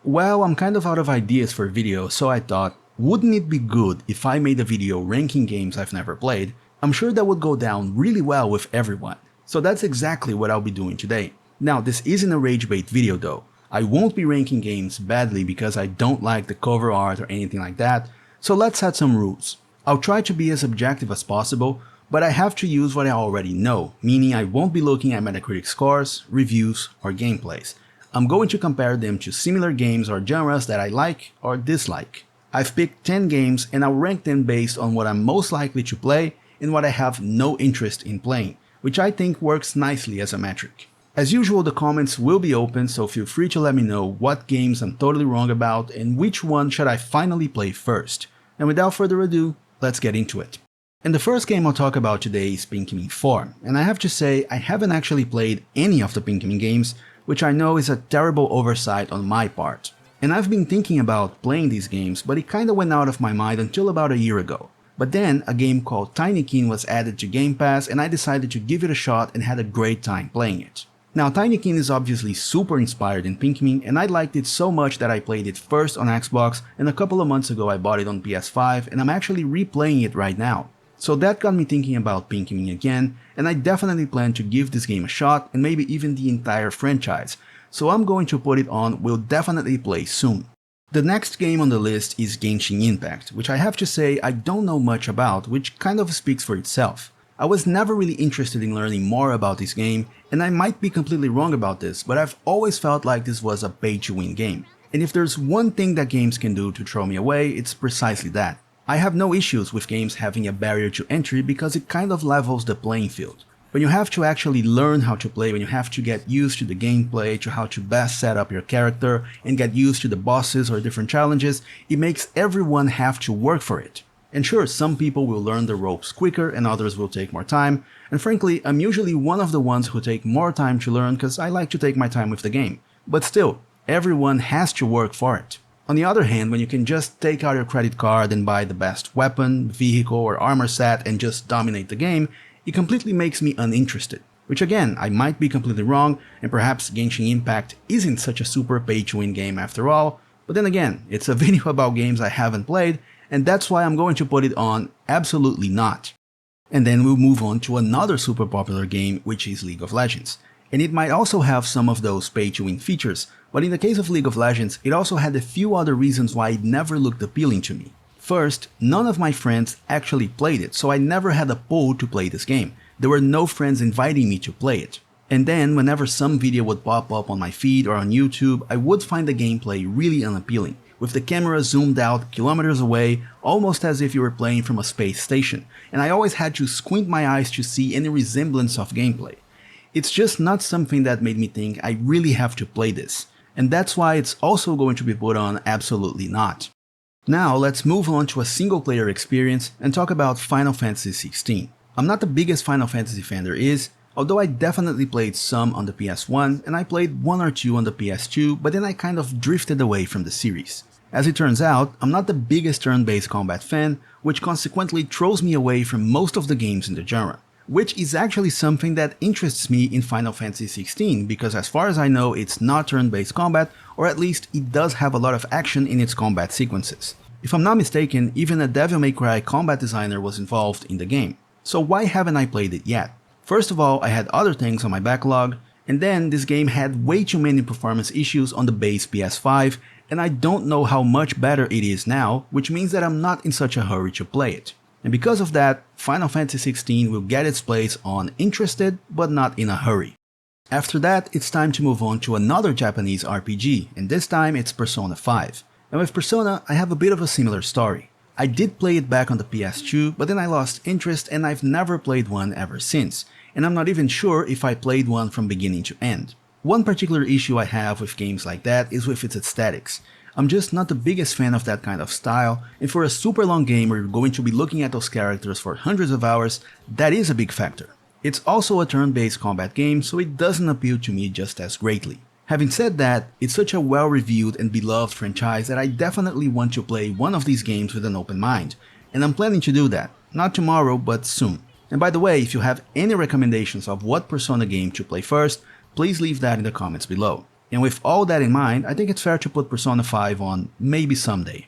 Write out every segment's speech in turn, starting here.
Well, I'm kind of out of ideas for videos, so I thought, wouldn't it be good if I made a video ranking games I've never played? I'm sure that would go down really well with everyone. So that's exactly what I'll be doing today. Now, this isn't a rage bait video though. I won't be ranking games badly because I don't like the cover art or anything like that, so let's set some rules. I'll try to be as objective as possible, but I have to use what I already know, meaning I won't be looking at Metacritic scores, reviews, or gameplays. I'm going to compare them to similar games or genres that I like or dislike. I've picked 10 games and I'll rank them based on what I'm most likely to play and what I have no interest in playing, which I think works nicely as a metric. As usual, the comments will be open, so feel free to let me know what games I'm totally wrong about and which one should I finally play first. And without further ado, let's get into it. And the first game I'll talk about today is Pikmin 4, and I have to say I haven't actually played any of the Pikmin games, which I know is a terrible oversight on my part. And I've been thinking about playing these games, but it kinda went out of my mind until about a year ago. But then a game called Tinykin was added to Game Pass and I decided to give it a shot and had a great time playing it. Now, Tinykin is obviously super inspired in Pikmin, and I liked it so much that I played it first on Xbox, and a couple of months ago I bought it on PS5, and I'm actually replaying it right now. So that got me thinking about Pikmin again, and I definitely plan to give this game a shot, and maybe even the entire franchise, so I'm going to put it on Will Definitely Play soon. The next game on the list is Genshin Impact, which I have to say I don't know much about, which kind of speaks for itself. I was never really interested in learning more about this game, and I might be completely wrong about this, but I've always felt like this was a pay-to-win game. And if there's one thing that games can do to throw me away, it's precisely that. I have no issues with games having a barrier to entry because it kind of levels the playing field. When you have to actually learn how to play, when you have to get used to the gameplay, to how to best set up your character, and get used to the bosses or different challenges, it makes everyone have to work for it. And sure, some people will learn the ropes quicker and others will take more time, and frankly, I'm usually one of the ones who take more time to learn because I like to take my time with the game. But still, everyone has to work for it. On the other hand, when you can just take out your credit card and buy the best weapon, vehicle, or armor set and just dominate the game, it completely makes me uninterested. Which again, I might be completely wrong, and perhaps Genshin Impact isn't such a super pay-to-win game after all, but then again, it's a video about games I haven't played, and that's why I'm going to put it on absolutely not. And then we'll move on to another super popular game, which is League of Legends. And it might also have some of those pay-to-win features, but in the case of League of Legends, it also had a few other reasons why it never looked appealing to me. First, none of my friends actually played it, so I never had a pull to play this game. There were no friends inviting me to play it. And then, whenever some video would pop up on my feed or on YouTube, I would find the gameplay really unappealing, with the camera zoomed out kilometers away, almost as if you were playing from a space station, and I always had to squint my eyes to see any resemblance of gameplay. It's just not something that made me think I really have to play this, and that's why it's also going to be put on absolutely not. Now let's move on to a single player experience and talk about Final Fantasy XVI. I'm not the biggest Final Fantasy fan there is, although I definitely played some on the PS1 and I played one or two on the PS2, but then I kind of drifted away from the series. As it turns out, I'm not the biggest turn-based combat fan, which consequently throws me away from most of the games in the genre, which is actually something that interests me in Final Fantasy XVI because as far as I know it's not turn-based combat, or at least it does have a lot of action in its combat sequences. If I'm not mistaken, even a Devil May Cry combat designer was involved in the game. So why haven't I played it yet? First of all, I had other things on my backlog, and then this game had way too many performance issues on the base PS5, and I don't know how much better it is now, which means that I'm not in such a hurry to play it. And because of that, Final Fantasy XVI will get its place on interested, but not in a hurry. After that, it's time to move on to another Japanese RPG, and this time it's Persona 5. And with Persona, I have a bit of a similar story. I did play it back on the PS2, but then I lost interest and I've never played one ever since, and I'm not even sure if I played one from beginning to end. One particular issue I have with games like that is with its aesthetics. I'm just not the biggest fan of that kind of style, and for a super long game where you're going to be looking at those characters for hundreds of hours, that is a big factor. It's also a turn-based combat game, so it doesn't appeal to me just as greatly. Having said that, it's such a well-reviewed and beloved franchise that I definitely want to play one of these games with an open mind, and I'm planning to do that, not tomorrow but soon. And by the way, if you have any recommendations of what Persona game to play first, please leave that in the comments below. And with all that in mind, I think it's fair to put Persona 5 on maybe someday.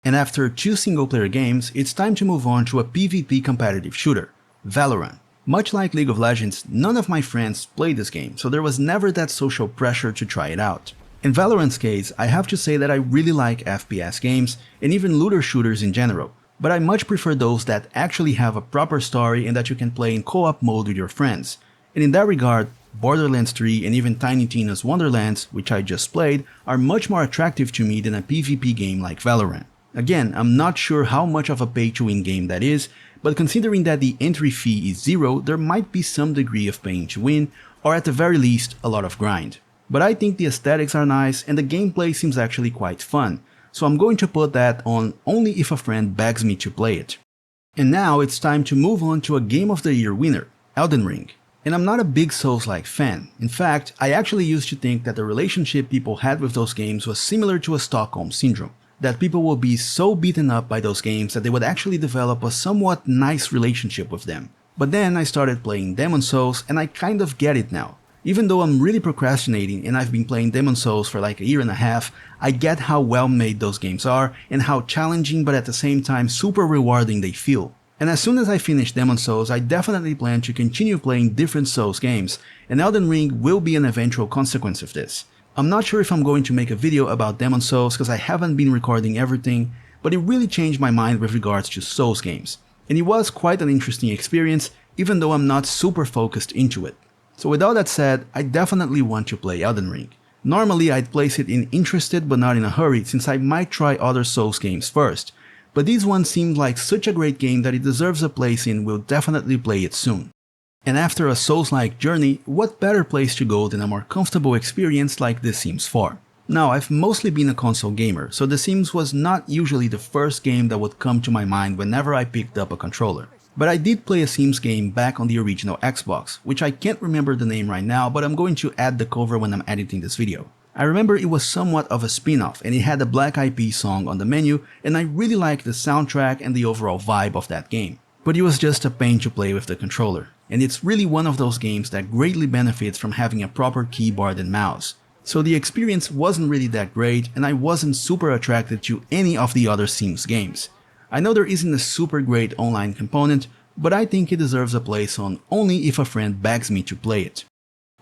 And after 2 single-player games, it's time to move on to a PvP competitive shooter, Valorant. Much like League of Legends, none of my friends played this game, so there was never that social pressure to try it out. In Valorant's case, I have to say that I really like FPS games, and even looter shooters in general, but I much prefer those that actually have a proper story and that you can play in co-op mode with your friends. And in that regard, Borderlands 3 and even Tiny Tina's Wonderlands, which I just played, are much more attractive to me than a PvP game like Valorant. Again, I'm not sure how much of a pay-to-win game that is, but considering that the entry fee is 0, there might be some degree of paying to win, or at the very least, a lot of grind. But I think the aesthetics are nice and the gameplay seems actually quite fun, so I'm going to put that on only if a friend begs me to play it. And now it's time to move on to a Game of the Year winner, Elden Ring. And I'm not a big Souls-like fan. In fact, I actually used to think that the relationship people had with those games was similar to a Stockholm Syndrome. That people would be so beaten up by those games that they would actually develop a somewhat nice relationship with them. But then I started playing Demon Souls and I kind of get it now. Even though I'm really procrastinating and I've been playing Demon Souls for like a year and a half, I get how well made those games are and how challenging but at the same time super rewarding they feel. And as soon as I finish Demon Souls, I definitely plan to continue playing different Souls games, and Elden Ring will be an eventual consequence of this. I'm not sure if I'm going to make a video about Demon Souls because I haven't been recording everything, but it really changed my mind with regards to Souls games. And it was quite an interesting experience, even though I'm not super focused into it. So with all that said, I definitely want to play Elden Ring. Normally I'd place it in interested but not in a hurry since I might try other Souls games first, but this one seemed like such a great game that it deserves a place in. Will definitely play it soon. And after a Souls-like journey, what better place to go than a more comfortable experience like The Sims 4? Now, I've mostly been a console gamer, so The Sims was not usually the first game that would come to my mind whenever I picked up a controller. But I did play a Sims game back on the original Xbox, which I can't remember the name right now, but I'm going to add the cover when I'm editing this video. I remember it was somewhat of a spin-off and it had a Black Eyed Peas song on the menu, and I really liked the soundtrack and the overall vibe of that game. But it was just a pain to play with the controller, and it's really one of those games that greatly benefits from having a proper keyboard and mouse. So the experience wasn't really that great and I wasn't super attracted to any of the other Sims games. I know there isn't a super great online component, but I think it deserves a place on only if a friend begs me to play it.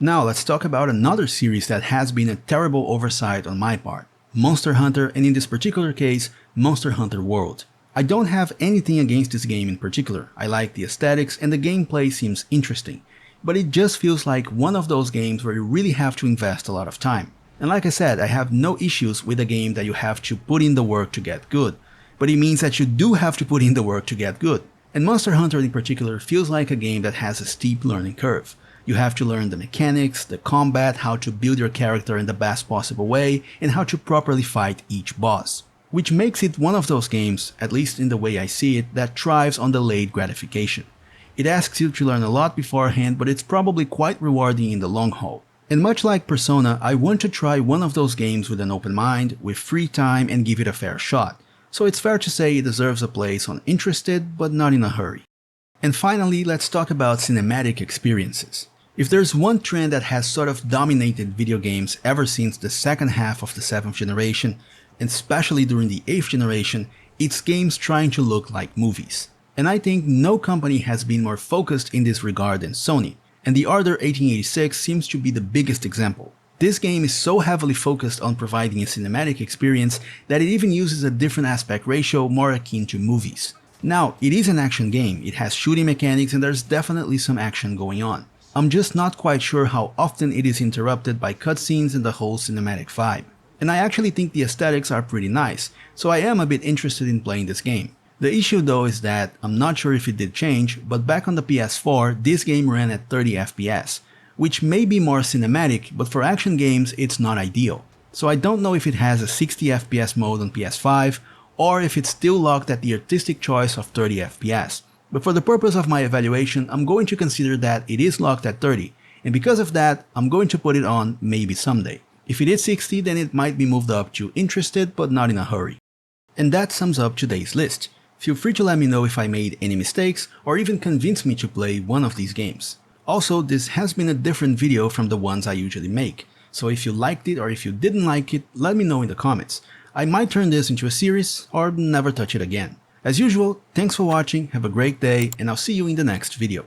Now let's talk about another series that has been a terrible oversight on my part, Monster Hunter, and in this particular case, Monster Hunter World. I don't have anything against this game in particular. I like the aesthetics and the gameplay seems interesting, but it just feels like one of those games where you really have to invest a lot of time. And like I said, I have no issues with a game that you have to put in the work to get good, but it means that you do have to put in the work to get good. And Monster Hunter in particular feels like a game that has a steep learning curve. You have to learn the mechanics, the combat, how to build your character in the best possible way, and how to properly fight each boss. Which makes it one of those games, at least in the way I see it, that thrives on delayed gratification. It asks you to learn a lot beforehand, but it's probably quite rewarding in the long haul. And much like Persona, I want to try one of those games with an open mind, with free time, and give it a fair shot. So it's fair to say it deserves a place on interested, but not in a hurry. And finally, let's talk about cinematic experiences. If there's one trend that has sort of dominated video games ever since the second half of the 7th generation, and especially during the 8th generation, it's games trying to look like movies. And I think no company has been more focused in this regard than Sony, and The Order 1886 seems to be the biggest example. This game is so heavily focused on providing a cinematic experience that it even uses a different aspect ratio more akin to movies. Now, it is an action game, it has shooting mechanics and there's definitely some action going on. I'm just not quite sure how often it is interrupted by cutscenes and the whole cinematic vibe. And I actually think the aesthetics are pretty nice, so I am a bit interested in playing this game. The issue though is that, I'm not sure if it did change, but back on the PS4, this game ran at 30 FPS, which may be more cinematic, but for action games it's not ideal. So I don't know if it has a 60 FPS mode on PS5, or if it's still locked at the artistic choice of 30 FPS. But for the purpose of my evaluation, I'm going to consider that it is locked at 30, and because of that, I'm going to put it on maybe someday. If it is 60, then it might be moved up to interested but not in a hurry. And that sums up today's list. Feel free to let me know if I made any mistakes or even convince me to play one of these games. Also, this has been a different video from the ones I usually make. So if you liked it or if you didn't like it, let me know in the comments. I might turn this into a series or never touch it again. As usual, thanks for watching, have a great day, and I'll see you in the next video.